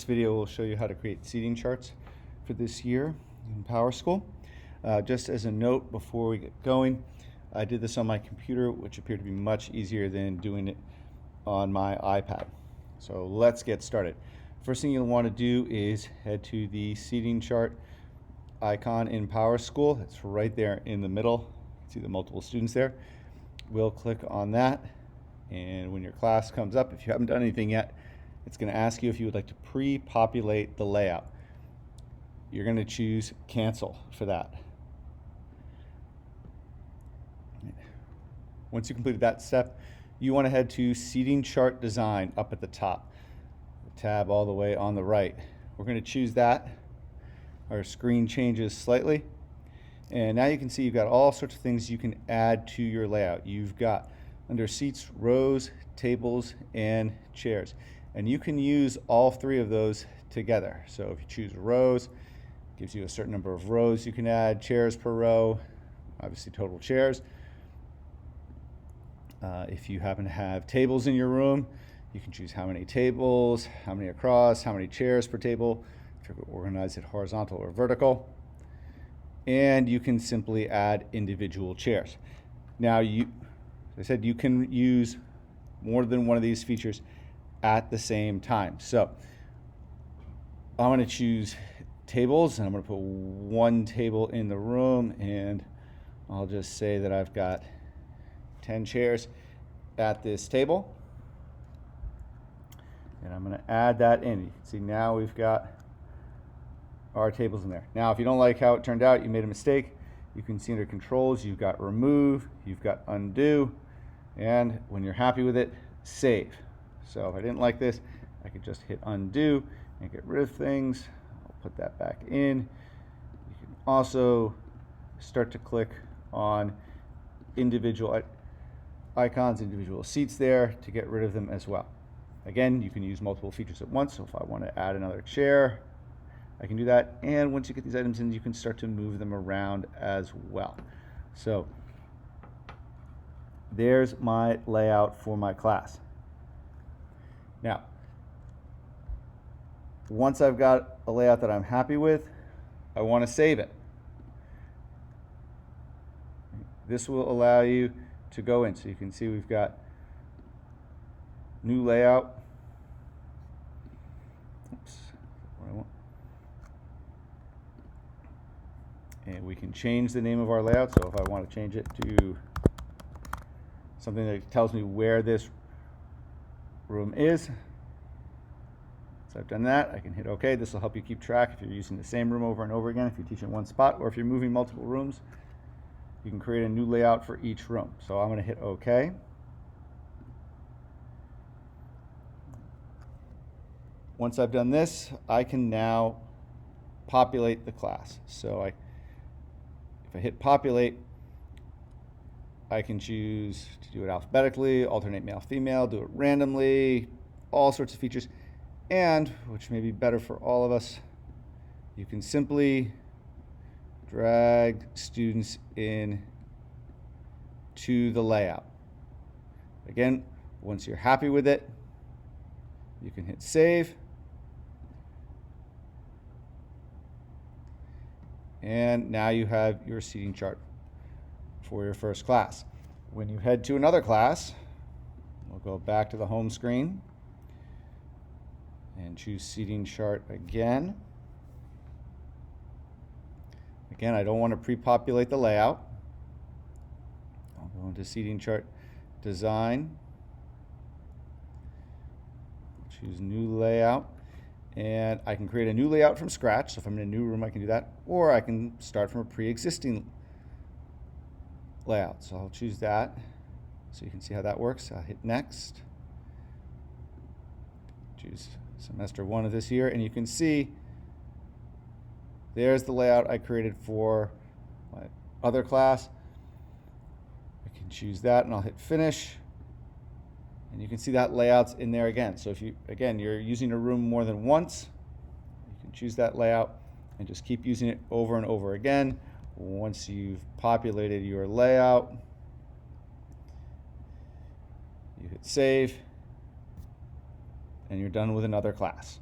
This video will show you how to create seating charts for this year in PowerSchool. Just as a note before we get going, I did this on my computer, which appeared to be much easier than doing it on my iPad. So let's get started. First thing you'll want to do is head to the seating chart icon in PowerSchool. It's right there in the middle. See the multiple students there. We'll click on that, and when your class comes up, if you haven't done anything yet, it's going to ask you if you would like to pre-populate the layout. You're going to choose cancel for that. Once you completed that step, you want to head to seating chart design up at the top, the tab all the way on the right. We're going to choose that. Our screen changes slightly, and now you can see you've got all sorts of things you can add to your layout. You've got under seats, rows, tables, and chairs. And you can use all three of those together. So if you choose rows, it gives you a certain number of rows you can add, chairs per row, obviously total chairs. If you happen to have tables in your room, you can choose how many tables, how many across, how many chairs per table, if you're going to organize it horizontal or vertical. And you can simply add individual chairs. Now, as I said, you can use more than one of these features at the same time. So I'm going to choose tables, and I'm going to put one table in the room, and I'll just say that I've got 10 chairs at this table, and I'm going to add that in. You can see now we've got our tables in there. Now, if you don't like how it turned out, you made a mistake, you can see under controls, you've got remove, you've got undo, and when you're happy with it, save. So if I didn't like this, I could just hit undo and get rid of things. I'll put that back in. You can also start to click on individual icons, individual seats there to get rid of them as well. Again, you can use multiple features at once. So if I want to add another chair, I can do that. And once you get these items in, you can start to move them around as well. So there's my layout for my class. Now, once I've got a layout that I'm happy with, I want to save it. This will allow you to go in. So you can see we've got new layout. Oops, what I want. And we can change the name of our layout. So if I want to change it to something that tells me where this room is. So I've done that. I can hit OK. This will help you keep track if you're using the same room over and over again, if you teach in one spot, or if you're moving multiple rooms, you can create a new layout for each room. So I'm going to hit OK. Once I've done this, I can now populate the class. So if I hit populate, I can choose to do it alphabetically, alternate male, female, do it randomly, all sorts of features. And, which may be better for all of us, you can simply drag students in to the layout. Again, once you're happy with it, you can hit save. And now you have your seating chart for your first class. When you head to another class, we'll go back to the home screen and choose seating chart again. Again, I don't want to pre-populate the layout. I'll go into seating chart design, choose new layout, and I can create a new layout from scratch. So if I'm in a new room, I can do that, or I can start from a pre-existing layout. So I'll choose that so you can see how that works. I'll hit next. Choose semester 1 of this year, and you can see there's the layout I created for my other class. I can choose that, and I'll hit finish. And you can see that layout's in there again. So if you're using a room more than once, you can choose that layout and just keep using it over and over again. Once you've populated your layout, you hit save, and you're done with another class.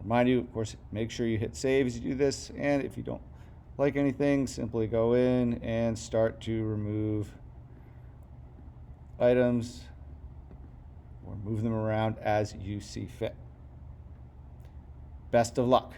Remind you, of course, make sure you hit save as you do this, and if you don't like anything, simply go in and start to remove items or move them around as you see fit. Best of luck.